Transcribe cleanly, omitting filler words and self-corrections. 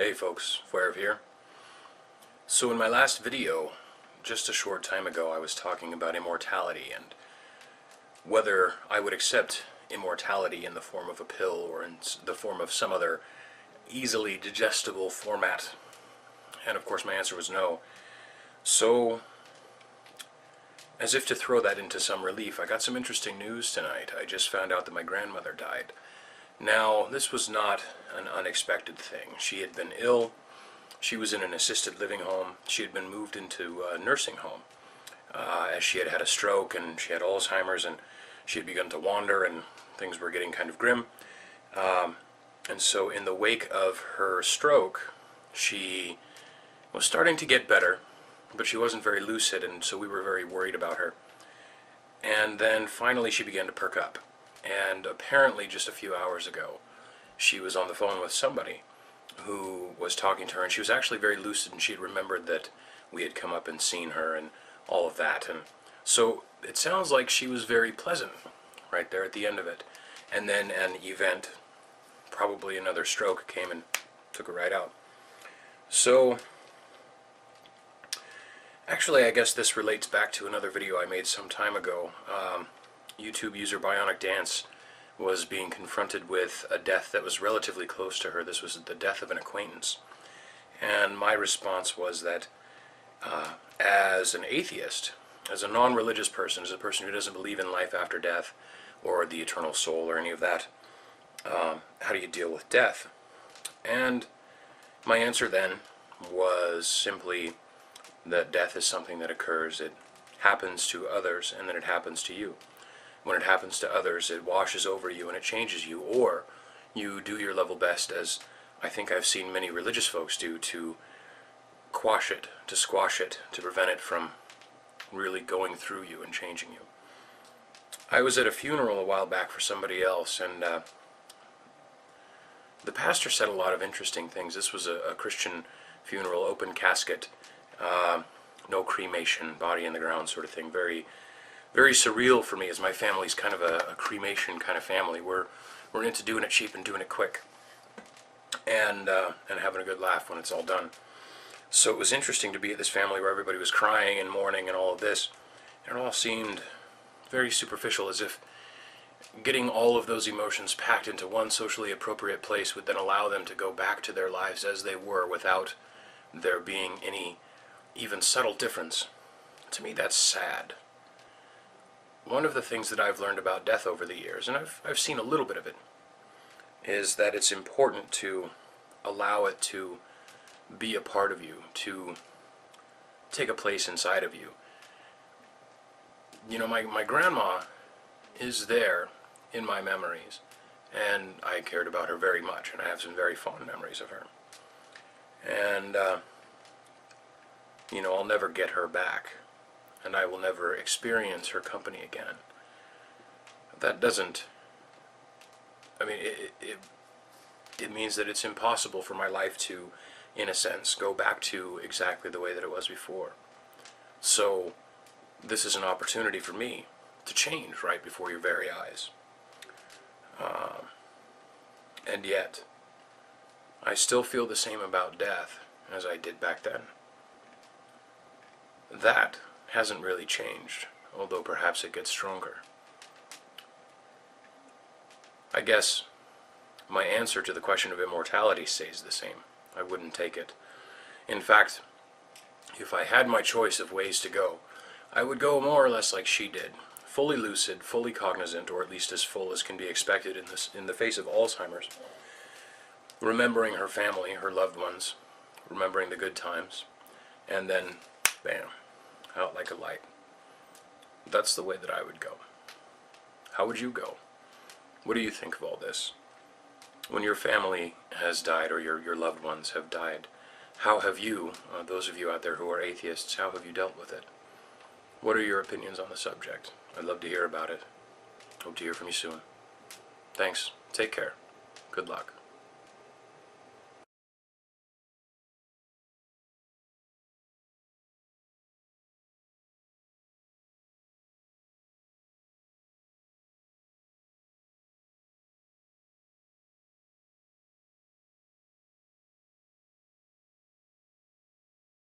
Hey folks, Fuerev here. So in my last video, just a short time ago, I was talking about immortality and whether I would accept immortality in the form of a pill or in the form of some other easily digestible format. And of course my answer was no. So, as if to throw that into some relief, I got some interesting news tonight. I just found out that my grandmother died. Now, this was not an unexpected thing. She had been ill. She was in an assisted living home. She had been moved into a nursing home as she had had a stroke and she had Alzheimer's and she had begun to wander and things were getting kind of grim. And so in the wake of her stroke, she was starting to get better, but she wasn't very lucid, and so we were very worried about her. And then finally she began to perk up. And apparently just a few hours ago, she was on the phone with somebody who was talking to her, and she was actually very lucid, and she had remembered that we had come up and seen her and all of that. And so it sounds like she was very pleasant right there at the end of it. And then an event, probably another stroke, came and took her right out. So actually, I guess this relates back to another video I made some time ago. YouTube user Bionic Dance was being confronted with a death that was relatively close to her. This was the death of an acquaintance. And my response was that as an atheist, as a non-religious person, as a person who doesn't believe in life after death or the eternal soul or any of that, how do you deal with death? And my answer then was simply that death is something that occurs. It happens to others, and then it happens to you. When it happens to others, it washes over you and it changes you, or you do your level best, as I think I've seen many religious folks do, to quash it, to squash it, to prevent it from really going through you and changing you. I was at a funeral a while back for somebody else, and the pastor said a lot of interesting things. This was a Christian funeral, open casket, no cremation, body in the ground sort of thing. Very surreal for me, as my family's kind of a cremation kind of family. We're into doing it cheap and doing it quick, and having a good laugh when it's all done. So it was interesting to be at this family where everybody was crying and mourning and all of this. And it all seemed very superficial, as if getting all of those emotions packed into one socially appropriate place would then allow them to go back to their lives as they were without there being any even subtle difference. To me, that's sad. One of the things that I've learned about death over the years, and I've seen a little bit of it, is that it's important to allow it to be a part of you, to take a place inside of you. You know, my grandma is there in my memories, and I cared about her very much, and I have some very fond memories of her. And, you know, I'll never get her back, and I will never experience her company again. That doesn't, I mean, it means that it's impossible for my life to, in a sense, go back to exactly the way that it was before. So this is an opportunity for me to change right before your very eyes. And yet, I still feel the same about death as I did back then. That hasn't really changed, although perhaps it gets stronger. I guess my answer to the question of immortality stays the same. I wouldn't take it. In fact, if I had my choice of ways to go, I would go more or less like she did, fully lucid, fully cognizant, or at least as full as can be expected in the face of Alzheimer's, remembering her family, her loved ones, remembering the good times, and then, bam, out like a light. That's the way that I would go. How would you go? What do you think of all this? When your family has died, or your loved ones have died, how have you, those of you out there who are atheists, how have you dealt with it? What are your opinions on the subject? I'd love to hear about it. Hope to hear from you soon. Thanks. Take care. Good luck.